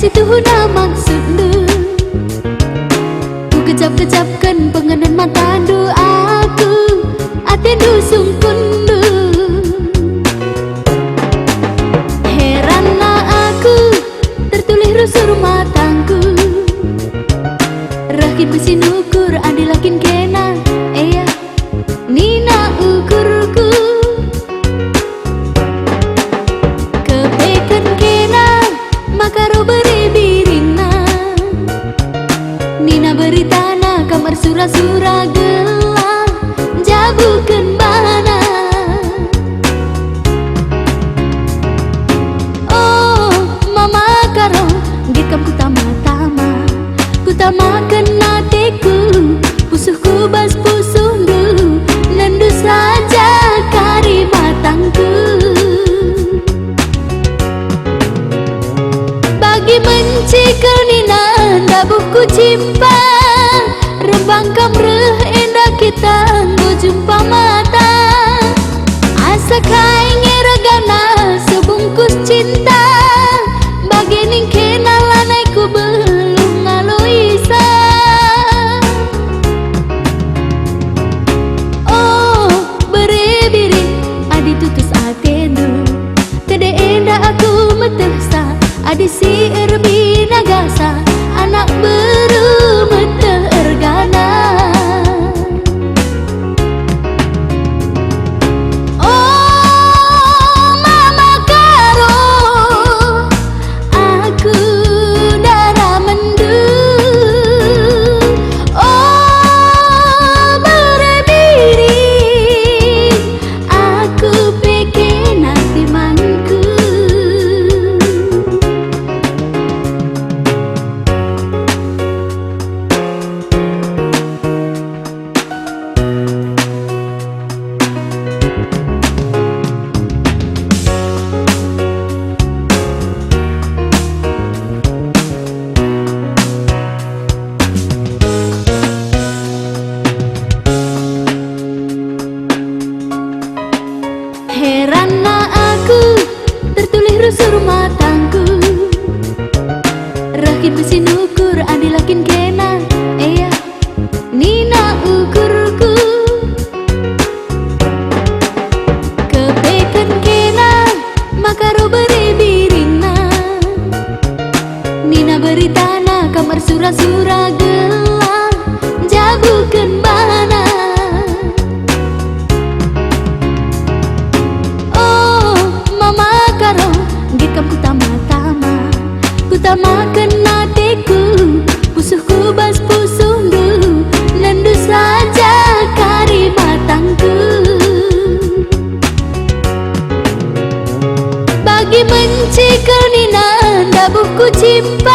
situ huna maksudmu. Ku kejap-kejapkan pengenan matandu aku, atendu sungkundu. Heranlah aku, tertulis rusur matangku. Rakin mesin ukur, andi lakin kena, eya nina ukurku. Kepekan kena, makaro beri birina. Nina beritana, kamar sura-sura gelang, jabukan bana. Oh, mama karo, gikam ku tama-tama. Ku tamakan hatiku, pusuhku bas pusuh dulu, nendu saja kari matangku. Bagi mencikal nina dabuhku cimpa, rembang kamreh endah kita nggo jumpa mata. Asa kai ngeregana sebungkus cinta, bagi ning kenalan ku belum ngaloisa. Oh, beri-biri adi tutus atendu, kede endah aku metesa. Adi si erbi nagasa, anak beru meteh ergana. Oh, mama karo, aku darah mendu. Oh, berebiri, aku peke nanti manku. Heranlah aku, tertulis rusur matangku. Rakin mesin ukur, andi lakin kena, eya nina ukurku. Kepekan kena, makaro beri birina. Nina beritana, kamar sura-sura gelang, jabukan bana. Gikam ku tama-tama, ku tamakan hatiku, pusuhku bas pusuh dulu, nendu saja kari matangku. Bagi mencikal nina dabuhku cimpa,